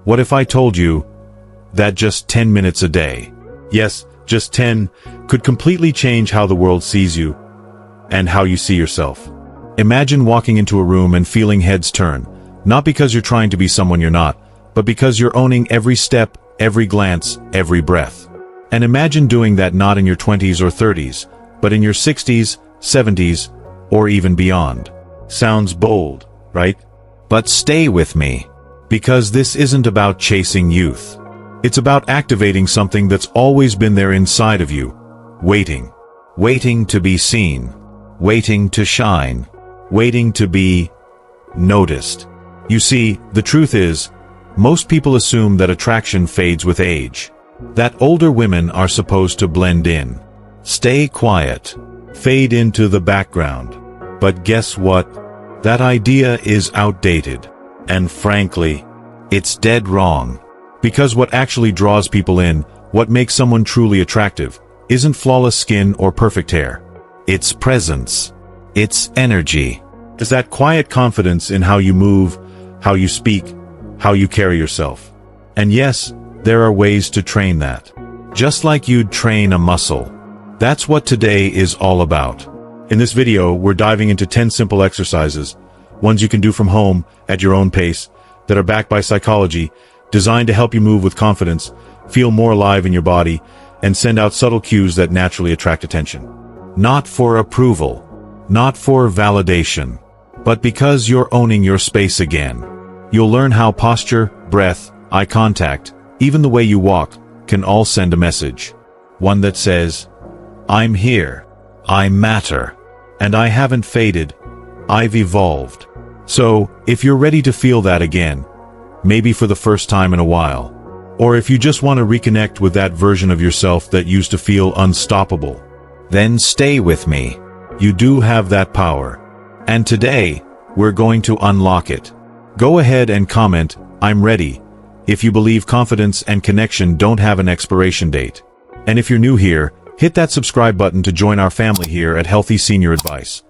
What if I told you that just 10 minutes a day, yes, just 10, could completely change how the world sees you and how you see yourself? Imagine walking into a room and feeling heads turn, not because you're trying to be someone you're not, but because you're owning every step, every glance, every breath. And imagine doing that not in your 20s or 30s, but in your 60s, 70s, or even beyond. Sounds bold, right? But stay with me, because this isn't about chasing youth. It's about activating something that's always been there inside of you, waiting. Waiting to be seen. Waiting to shine. Waiting to be noticed. You see, the truth is, most people assume that attraction fades with age. That older women are supposed to blend in, stay quiet, fade into the background. But guess what? That idea is outdated. And frankly, it's dead wrong. Because what actually draws people in, what makes someone truly attractive, isn't flawless skin or perfect hair. It's presence. It's energy. It's that quiet confidence in how you move, how you speak, how you carry yourself. And yes, there are ways to train that. Just like you'd train a muscle. That's what today is all about. In this video, we're diving into 10 simple exercises, ones you can do from home, at your own pace, that are backed by psychology, designed to help you move with confidence, feel more alive in your body, and send out subtle cues that naturally attract attention. Not for approval, not for validation, but because you're owning your space again. You'll learn how posture, breath, eye contact, even the way you walk, can all send a message. One that says, I'm here, I matter, and I haven't faded, I've evolved. So, if you're ready to feel that again, maybe for the first time in a while, or if you just want to reconnect with that version of yourself that used to feel unstoppable, then stay with me. You do have that power. And today, we're going to unlock it. Go ahead and comment, I'm ready, if you believe confidence and connection don't have an expiration date. And if you're new here, hit that subscribe button to join our family here at Healthy Senior Advice.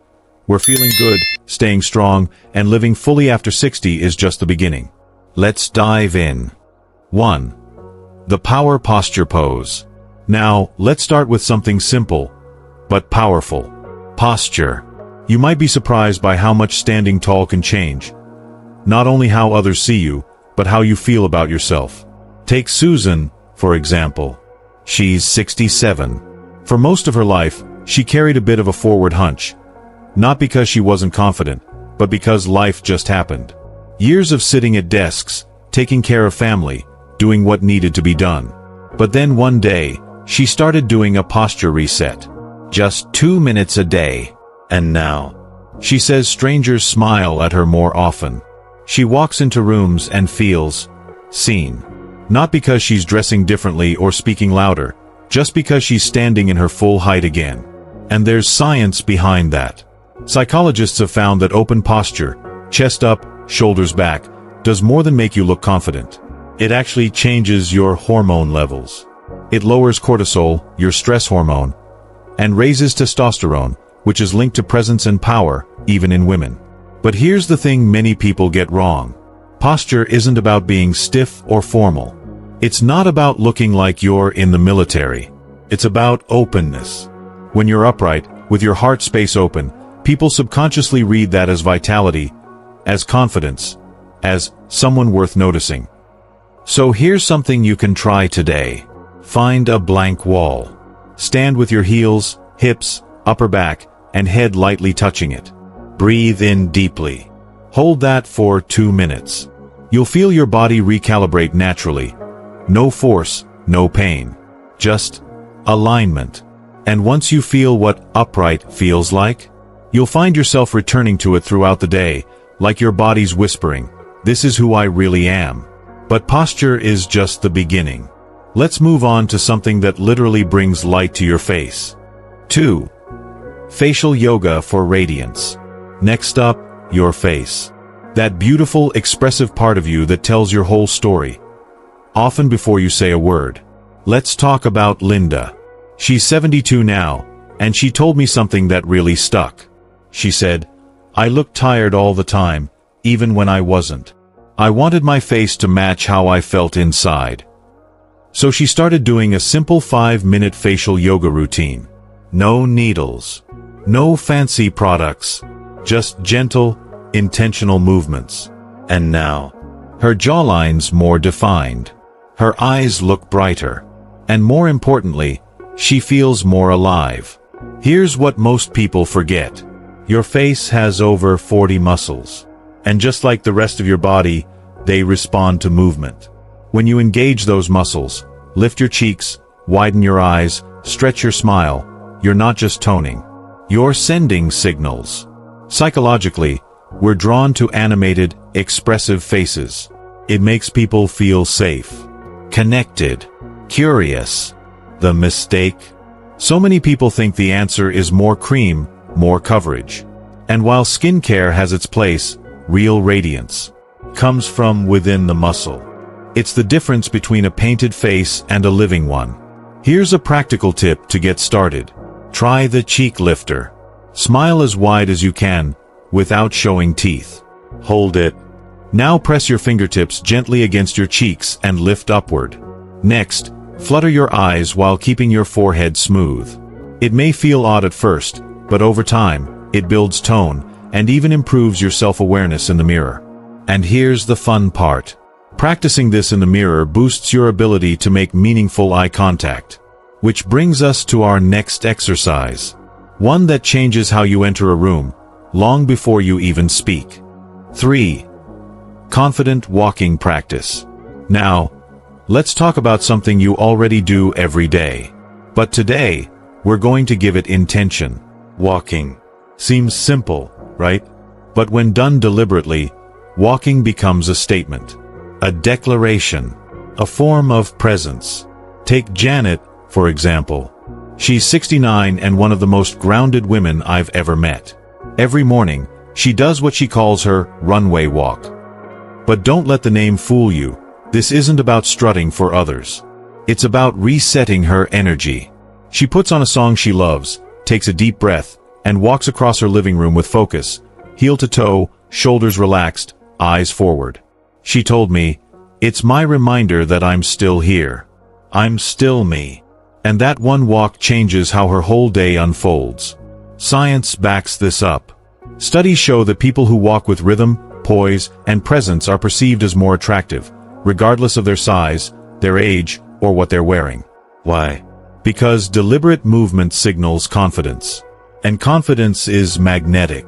We're feeling good, staying strong, and living fully after 60 is just the beginning. Let's dive in. 1. The Power Posture Pose. Now, let's start with something simple, but powerful. Posture. You might be surprised by how much standing tall can change. Not only how others see you, but how you feel about yourself. Take Susan, for example. She's 67. For most of her life, she carried a bit of a forward hunch. Not because she wasn't confident, but because life just happened. Years of sitting at desks, taking care of family, doing what needed to be done. But then one day, she started doing a posture reset. Just 2 minutes a day. And now, she says strangers smile at her more often. She walks into rooms and feels seen. Not because she's dressing differently or speaking louder, just because she's standing in her full height again. And there's science behind that. Psychologists have found that open posture, chest up, shoulders back, does more than make you look confident. It actually changes your hormone levels. It lowers cortisol, your stress hormone, and raises testosterone, which is linked to presence and power, even in women. But here's the thing many people get wrong. Posture isn't about being stiff or formal. It's not about looking like you're in the military. It's about openness. When you're upright, with your heart space open, people subconsciously read that as vitality, as confidence, as someone worth noticing. So here's something you can try today. Find a blank wall. Stand with your heels, hips, upper back, and head lightly touching it. Breathe in deeply. Hold that for 2 minutes. You'll feel your body recalibrate naturally. No force, no pain. Just alignment. And once you feel what upright feels like, you'll find yourself returning to it throughout the day, like your body's whispering, "This is who I really am." But posture is just the beginning. Let's move on to something that literally brings light to your face. 2. Facial yoga for radiance. Next up, your face. That beautiful, expressive part of you that tells your whole story, often before you say a word. Let's talk about Linda. She's 72 now, and she told me something that really stuck. She said, "I looked tired all the time, even when I wasn't. I wanted my face to match how I felt inside. So she started doing a simple 5-minute facial yoga routine. No needles. No fancy products. Just gentle, intentional movements. And now, her jawline's more defined. Her eyes look brighter. And more importantly, she feels more alive. Here's what most people forget. Your face has over 40 muscles. And just like the rest of your body, they respond to movement. When you engage those muscles, lift your cheeks, widen your eyes, stretch your smile, you're not just toning. You're sending signals. Psychologically, we're drawn to animated, expressive faces. It makes people feel safe, connected, curious. The mistake? So many people think the answer is more cream, more coverage. And while skincare has its place, real radiance comes from within the muscle. It's the difference between a painted face and a living one. Here's a practical tip to get started. Try the cheek lifter. Smile as wide as you can, without showing teeth. Hold it. Now press your fingertips gently against your cheeks and lift upward. Next, flutter your eyes while keeping your forehead smooth. It may feel odd at first, but over time, it builds tone and even improves your self-awareness in the mirror. And here's the fun part. Practicing this in the mirror boosts your ability to make meaningful eye contact. Which brings us to our next exercise. One that changes how you enter a room, long before you even speak. 3. Confident walking practice. Now, let's talk about something you already do every day. But today, we're going to give it intention. Walking. Seems simple, right? But when done deliberately, walking becomes a statement. A declaration. A form of presence. Take Janet, for example. She's 69 and one of the most grounded women I've ever met. Every morning, she does what she calls her runway walk. But don't let the name fool you. This isn't about strutting for others. It's about resetting her energy. She puts on a song she loves, takes a deep breath, and walks across her living room with focus, heel to toe, shoulders relaxed, eyes forward. She told me, "It's my reminder that I'm still here. I'm still me." And that one walk changes how her whole day unfolds. Science backs this up. Studies show that people who walk with rhythm, poise, and presence are perceived as more attractive, regardless of their size, their age, or what they're wearing. Why? Because deliberate movement signals confidence. And confidence is magnetic.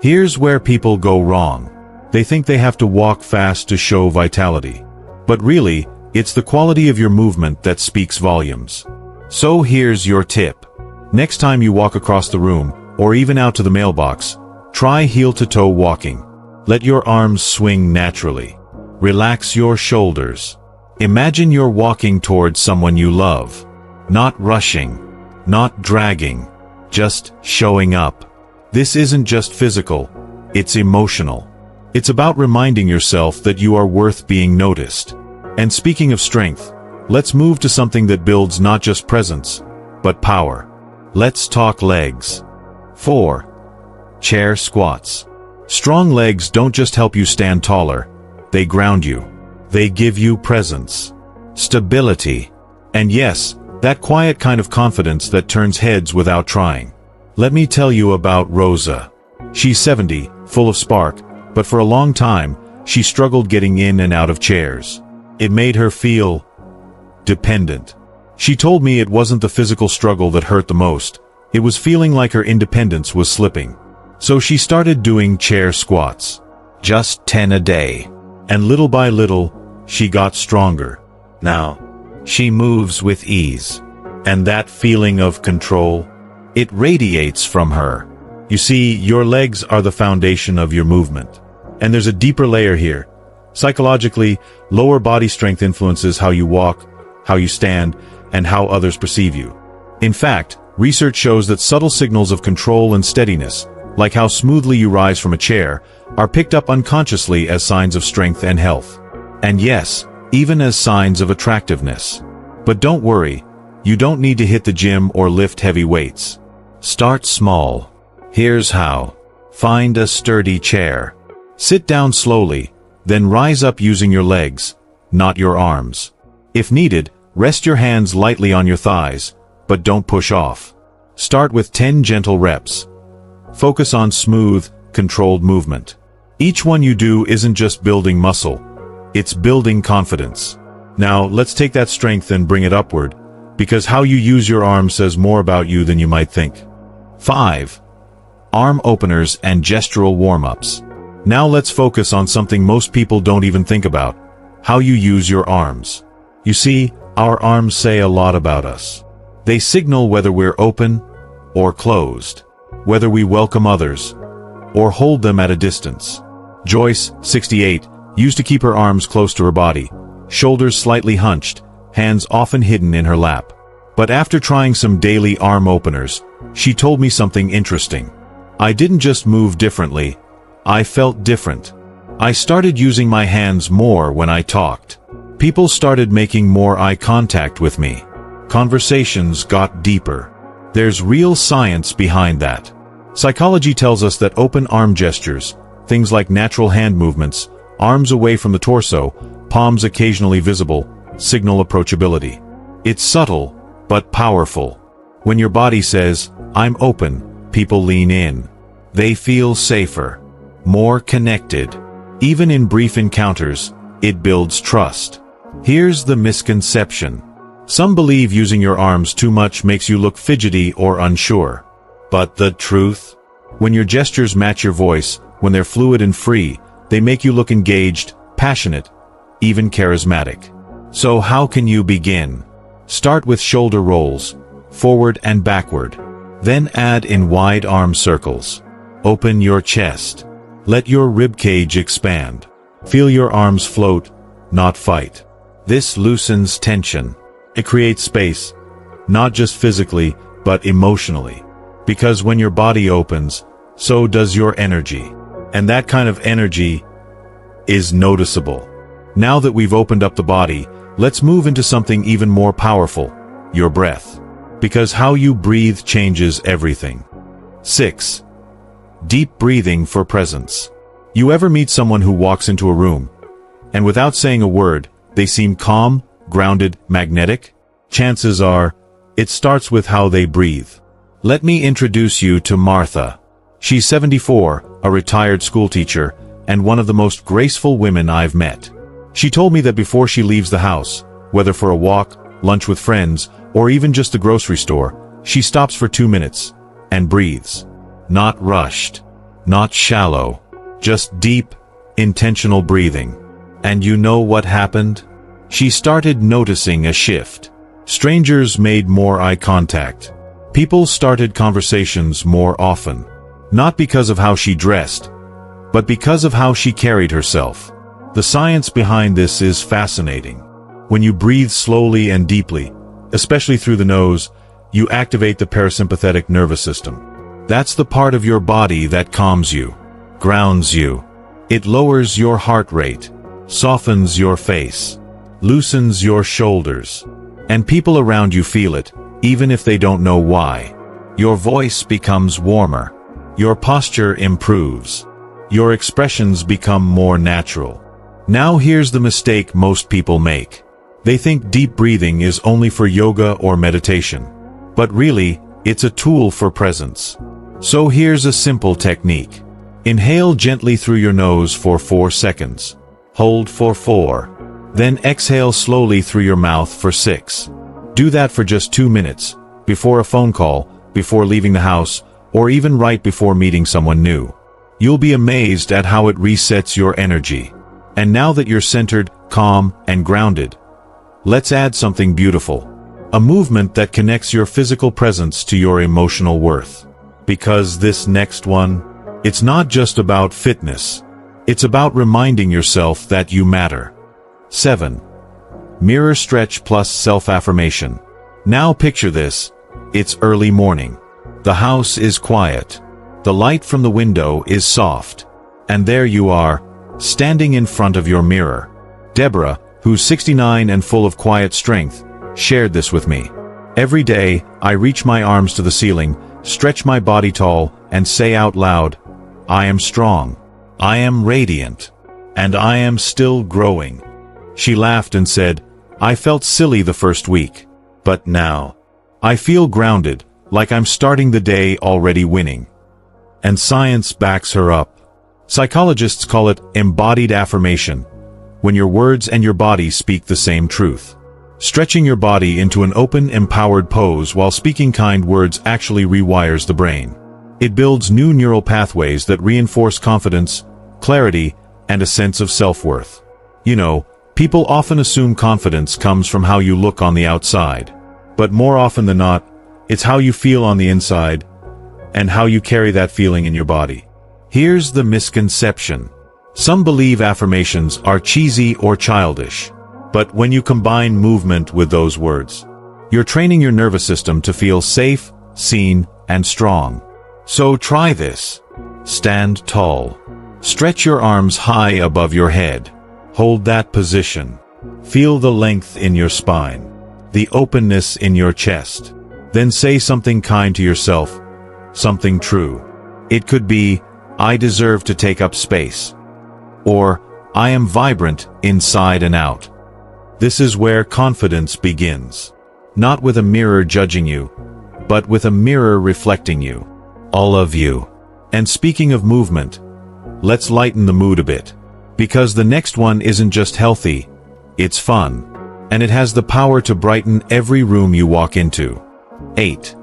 Here's where people go wrong. They think they have to walk fast to show vitality. But really, it's the quality of your movement that speaks volumes. So here's your tip. Next time you walk across the room, or even out to the mailbox, try heel-to-toe walking. Let your arms swing naturally. Relax your shoulders. Imagine you're walking towards someone you love. Not rushing. Not dragging. Just showing up. This isn't just physical, it's emotional. It's about reminding yourself that you are worth being noticed. And speaking of strength, let's move to something that builds not just presence, but power. Let's talk legs. 4. Chair squats. Strong legs don't just help you stand taller, they ground you. They give you presence, stability, and yes, that quiet kind of confidence that turns heads without trying. Let me tell you about Rosa. She's 70, full of spark, but for a long time, she struggled getting in and out of chairs. It made her feel dependent. She told me it wasn't the physical struggle that hurt the most, it was feeling like her independence was slipping. So she started doing chair squats. Just 10 a day. And little by little, she got stronger. Now, she moves with ease. And that feeling of control, it radiates from her. You see, your legs are the foundation of your movement. And there's a deeper layer here. Psychologically, lower body strength influences how you walk, how you stand, and how others perceive you. In fact, research shows that subtle signals of control and steadiness, like how smoothly you rise from a chair, are picked up unconsciously as signs of strength and health. And yes, even as signs of attractiveness. But don't worry, you don't need to hit the gym or lift heavy weights. Start small. Here's how. Find a sturdy chair. Sit down slowly, Then rise up using your legs, not your arms. If needed, rest your hands lightly on your thighs, but don't push off. Start with 10 gentle reps. Focus on smooth, controlled movement. Each one you do isn't just building muscle, it's building confidence. Now, let's take that strength and bring it upward, because how you use your arms says more about you than you might think. 5. Arm openers and gestural warm-ups. Now let's focus on something most people don't even think about: how you use your arms. You see, our arms say a lot about us. They signal whether we're open or closed, whether we welcome others or hold them at a distance. Joyce, 68, used to keep her arms close to her body, shoulders slightly hunched, hands often hidden in her lap. But after trying some daily arm openers, she told me something interesting. I didn't just move differently, I felt different. I started using my hands more when I talked. People started making more eye contact with me. Conversations got deeper. There's real science behind that. Psychology tells us that open arm gestures, things like natural hand movements, arms away from the torso, palms occasionally visible, signal approachability. It's subtle, but powerful. When your body says, "I'm open," people lean in. They feel safer, more connected. Even in brief encounters, it builds trust. Here's the misconception. Some believe using your arms too much makes you look fidgety or unsure. But the truth? When your gestures match your voice, when they're fluid and free, they make you look engaged, passionate, even charismatic. So how can you begin? Start with shoulder rolls, forward and backward. Then add in wide arm circles. Open your chest. Let your ribcage expand. Feel your arms float, not fight. This loosens tension. It creates space, not just physically, but emotionally. Because when your body opens, so does your energy. And that kind of energy is noticeable. Now that we've opened up the body, let's move into something even more powerful: your breath. Because how you breathe changes everything. 6. Deep breathing for presence. You ever meet someone who walks into a room, and without saying a word, they seem calm, grounded, magnetic? Chances are, it starts with how they breathe. Let me introduce you to Martha. She's 74, a retired schoolteacher, and one of the most graceful women I've met. She told me that before she leaves the house, whether for a walk, lunch with friends, or even just the grocery store, she stops for 2 minutes and breathes. Not rushed, not shallow, just deep, intentional breathing. And you know what happened? She started noticing a shift. Strangers made more eye contact. People started conversations more often. Not because of how she dressed, but because of how she carried herself. The science behind this is fascinating. When you breathe slowly and deeply, especially through the nose, you activate the parasympathetic nervous system. That's the part of your body that calms you, grounds you. It lowers your heart rate, softens your face, loosens your shoulders. And people around you feel it, even if they don't know why. Your voice becomes warmer. Your posture improves. Your expressions become more natural. Now here's the mistake most people make. They think deep breathing is only for yoga or meditation. But really, it's a tool for presence. So here's a simple technique. Inhale gently through your nose for 4 seconds. Hold for 4. Then exhale slowly through your mouth for 6. Do that for just 2 minutes, before a phone call, before leaving the house, or even right before meeting someone new. You'll be amazed at how it resets your energy. And now that you're centered, calm, and grounded, let's add something beautiful. A movement that connects your physical presence to your emotional worth. Because this next one, it's not just about fitness. It's about reminding yourself that you matter. 7. Mirror stretch plus self-affirmation. Now picture this. It's early morning. The house is quiet. The light from the window is soft. And there you are, standing in front of your mirror. Deborah, who's 69 and full of quiet strength, shared this with me. Every day, I reach my arms to the ceiling, stretch my body tall, and say out loud, "I am strong. I am radiant." and I am still growing." She laughed and said, "I felt silly the first week, but now I feel grounded, like I'm starting the day already winning." And science backs her up. Psychologists call it embodied affirmation, when your words and your body speak the same truth. Stretching your body into an open, empowered pose while speaking kind words actually rewires the brain. It builds new neural pathways that reinforce confidence, clarity, and a sense of self-worth. You know, people often assume confidence comes from how you look on the outside. But more often than not, it's how you feel on the inside, and how you carry that feeling in your body. Here's the misconception. Some believe affirmations are cheesy or childish. But when you combine movement with those words, you're training your nervous system to feel safe, seen, and strong. So try this. Stand tall. Stretch your arms high above your head. Hold that position. Feel the length in your spine, the openness in your chest. Then say something kind to yourself, something true. It could be, "I deserve to take up space," or "I am vibrant inside and out." This is where confidence begins. Not with a mirror judging you, but with a mirror reflecting you. All of you. And speaking of movement, let's lighten the mood a bit. Because the next one isn't just healthy, it's fun. And it has the power to brighten every room you walk into. 8.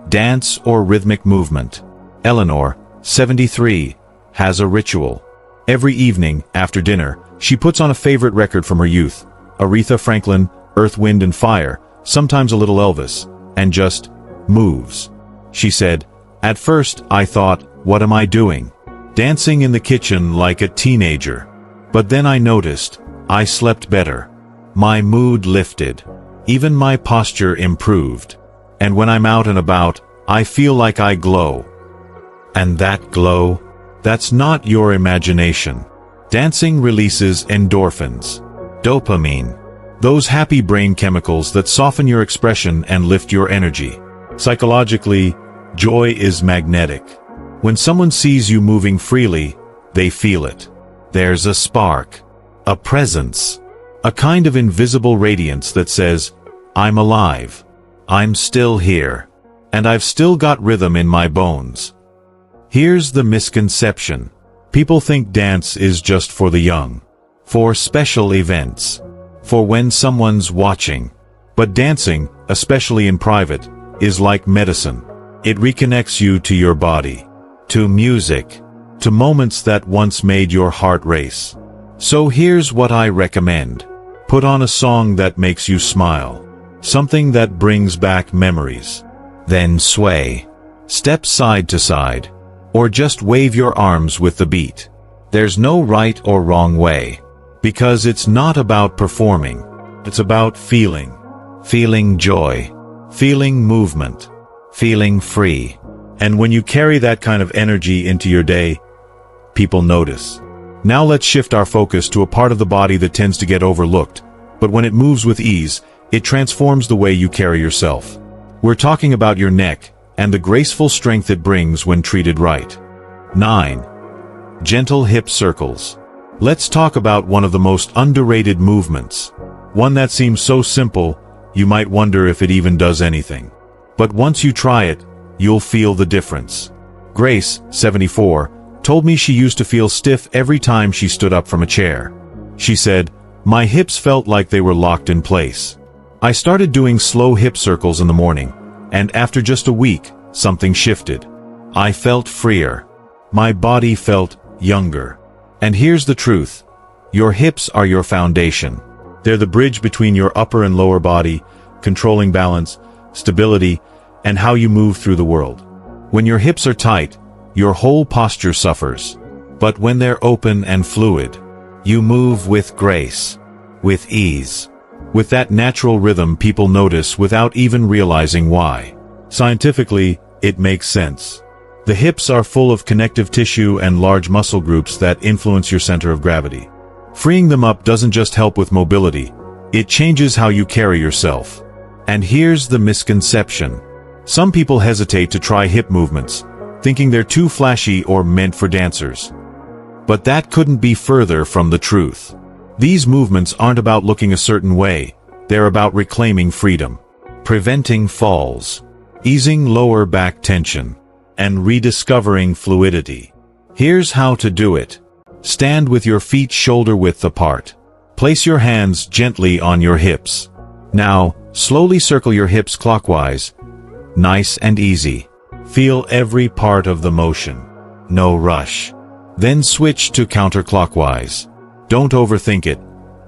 Dance or rhythmic movement. Eleanor, 73, has a ritual. Every evening, after dinner, she puts on a favorite record from her youth. Aretha Franklin, Earth, Wind and Fire, sometimes a little Elvis, and just moves. She said, "At first, I thought, what am I doing? Dancing in the kitchen like a teenager. But then I noticed, I slept better. My mood lifted. Even my posture improved. And when I'm out and about, I feel like I glow." And that glow? That's not your imagination. Dancing releases endorphins. Dopamine. Those happy brain chemicals that soften your expression and lift your energy. Psychologically, joy is magnetic. When someone sees you moving freely, they feel it. There's a spark, a presence, a kind of invisible radiance that says, "I'm alive. I'm still here. And I've still got rhythm in my bones." Here's the misconception. People think dance is just for the young. For special events. For when someone's watching. But dancing, especially in private, is like medicine. It reconnects you to your body, to music, to moments that once made your heart race. So here's what I recommend. Put on a song that makes you smile. Something that brings back memories. Then sway. Step side to side. Or just wave your arms with the beat. There's no right or wrong way. Because it's not about performing. It's about feeling. Feeling joy. Feeling movement. Feeling free. And when you carry that kind of energy into your day, people notice. Now let's shift our focus to a part of the body that tends to get overlooked, but when it moves with ease, it transforms the way you carry yourself. We're talking about your neck, and the graceful strength it brings when treated right. 9. Gentle hip circles. Let's talk about one of the most underrated movements. One that seems so simple, you might wonder if it even does anything. But once you try it, you'll feel the difference. Grace, 74, told me she used to feel stiff every time she stood up from a chair. She said, "My hips felt like they were locked in place." I started doing slow hip circles in the morning, and after just a week, something shifted. I felt freer. My body felt younger. And here's the truth. Your hips are your foundation. They're the bridge between your upper and lower body, controlling balance, stability, and how you move through the world. When your hips are tight, your whole posture suffers. But when they're open and fluid, you move with grace, with ease, with that natural rhythm people notice without even realizing why. Scientifically, it makes sense. The hips are full of connective tissue and large muscle groups that influence your center of gravity. Freeing them up doesn't just help with mobility, it changes how you carry yourself. And here's the misconception. Some people hesitate to try hip movements, thinking they're too flashy or meant for dancers. But that couldn't be further from the truth. These movements aren't about looking a certain way, they're about reclaiming freedom, preventing falls, easing lower back tension, and rediscovering fluidity. Here's how to do it. Stand with your feet shoulder-width apart. Place your hands gently on your hips. Now, slowly circle your hips clockwise. Nice and easy. Feel every part of the motion. No rush. Then switch to counterclockwise. Don't overthink it.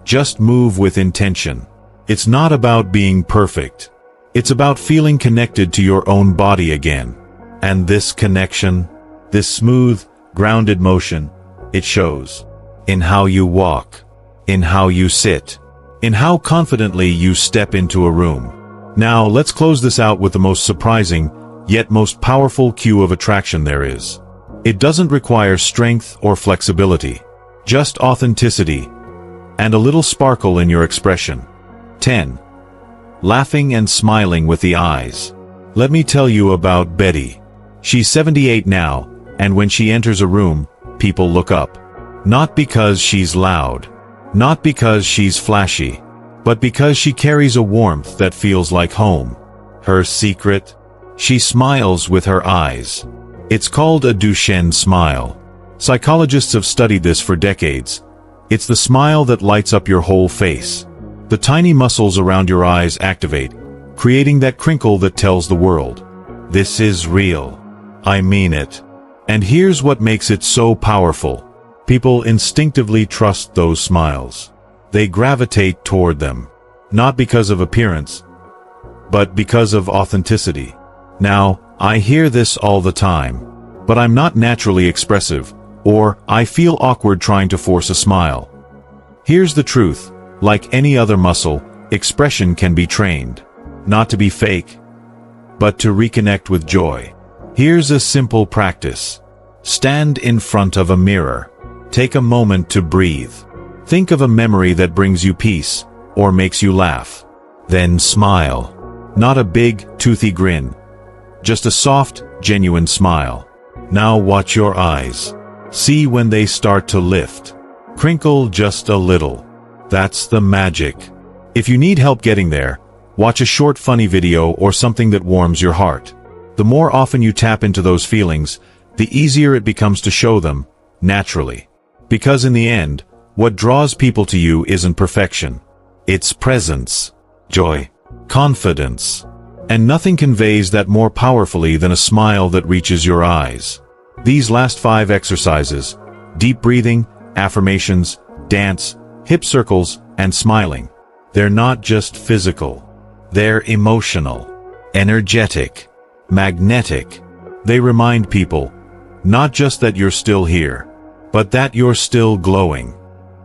Just move with intention. It's not about being perfect. It's about feeling connected to your own body again. And this connection, this smooth, grounded motion, it shows in how you walk, in how you sit, in how confidently you step into a room. Now, let's close this out with the most surprising, yet most powerful cue of attraction there is. It doesn't require strength or flexibility, just authenticity, and a little sparkle in your expression. 10. Laughing and smiling with the eyes. Let me tell you about Betty. She's 78 now, and when she enters a room, people look up. Not because she's loud, not because she's flashy, but because she carries a warmth that feels like home. Her secret? She smiles with her eyes. It's called a Duchenne smile. Psychologists have studied this for decades. It's the smile that lights up your whole face. The tiny muscles around your eyes activate, creating that crinkle that tells the world, this is real. I mean it. And here's what makes it so powerful. People instinctively trust those smiles. They gravitate toward them. Not because of appearance, but because of authenticity. Now, I hear this all the time. But I'm not naturally expressive, or I feel awkward trying to force a smile. Here's the truth. Like any other muscle, expression can be trained. Not to be fake, but to reconnect with joy. Here's a simple practice. Stand in front of a mirror. Take a moment to breathe. Think of a memory that brings you peace, or makes you laugh. Then smile. Not a big, toothy grin. Just a soft, genuine smile. Now watch your eyes. See when they start to lift. Crinkle just a little. That's the magic. If you need help getting there, watch a short funny video or something that warms your heart. The more often you tap into those feelings, the easier it becomes to show them, naturally. Because in the end, what draws people to you isn't perfection. It's presence, joy, confidence. And nothing conveys that more powerfully than a smile that reaches your eyes. These last 5 exercises, deep breathing, affirmations, dance, hip circles, and smiling, they're not just physical. They're emotional, energetic, magnetic. They remind people, not just that you're still here, but that you're still glowing.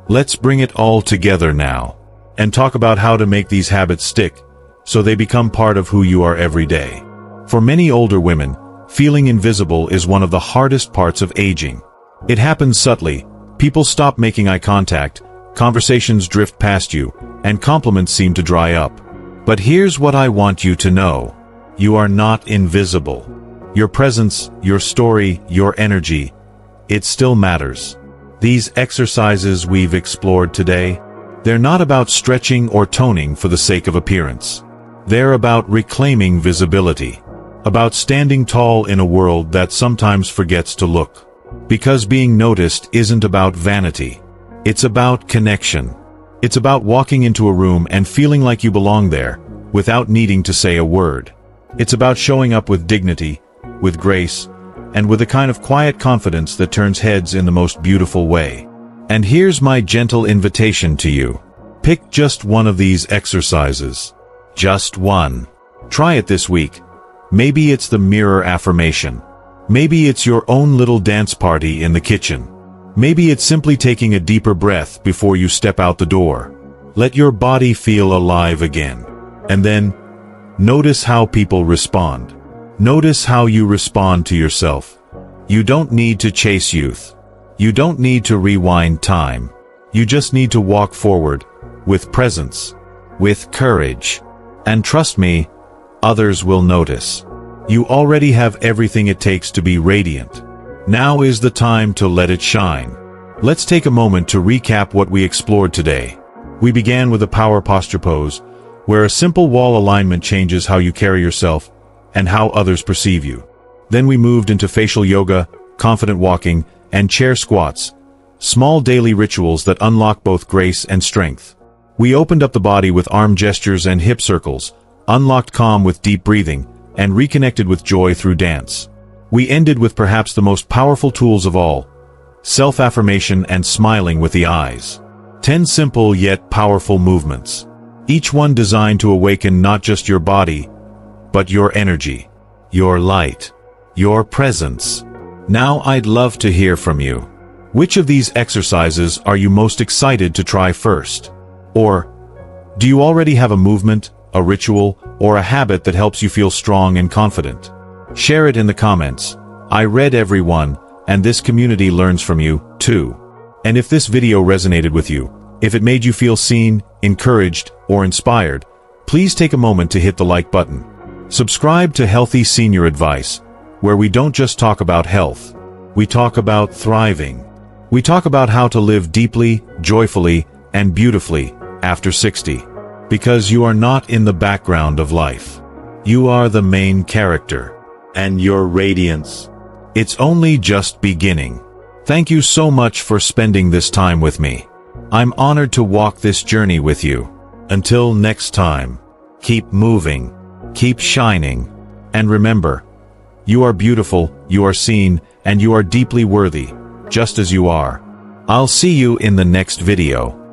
Let's bring it all together now, and talk about how to make these habits stick, so they become part of who you are every day. For many older women, feeling invisible is one of the hardest parts of aging. It happens subtly. People stop making eye contact, conversations drift past you, and compliments seem to dry up. But here's what I want you to know. You are not invisible. Your presence, your story, your energy, it still matters. These exercises we've explored today, they're not about stretching or toning for the sake of appearance. They're about reclaiming visibility, about standing tall in a world that sometimes forgets to look. Because being noticed isn't about vanity. It's about connection. It's about walking into a room and feeling like you belong there, without needing to say a word. It's about showing up with dignity, with grace, and with a kind of quiet confidence that turns heads in the most beautiful way. And here's my gentle invitation to you. Pick just one of these exercises. Just one. Try it this week. Maybe it's the mirror affirmation. Maybe it's your own little dance party in the kitchen. Maybe it's simply taking a deeper breath before you step out the door. Let your body feel alive again. And then, notice how people respond. Notice how you respond to yourself. You don't need to chase youth. You don't need to rewind time. You just need to walk forward, with presence, with courage. And trust me, others will notice. You already have everything it takes to be radiant. Now is the time to let it shine. Let's take a moment to recap what we explored today. We began with a power posture pose, where a simple wall alignment changes how you carry yourself and how others perceive you. Then we moved into facial yoga, confident walking, and chair squats, small daily rituals that unlock both grace and strength. We opened up the body with arm gestures and hip circles, unlocked calm with deep breathing, and reconnected with joy through dance. We ended with perhaps the most powerful tools of all, self-affirmation and smiling with the eyes. 10 simple yet powerful movements, each one designed to awaken not just your body, but your energy, your light, your presence. Now I'd love to hear from you. Which of these exercises are you most excited to try first? Or, do you already have a movement, a ritual, or a habit that helps you feel strong and confident? Share it in the comments. I read every one, and this community learns from you, too. And if this video resonated with you, if it made you feel seen, encouraged, or inspired, please take a moment to hit the like button. Subscribe to Healthy Senior Advice, where we don't just talk about health. We talk about thriving. We talk about how to live deeply, joyfully, and beautifully after 60. Because you are not in the background of life. You are the main character. And your radiance, it's only just beginning. Thank you so much for spending this time with me. I'm honored to walk this journey with you. Until next time, keep moving, keep shining, and remember, you are beautiful, you are seen, and you are deeply worthy, just as you are. I'll see you in the next video.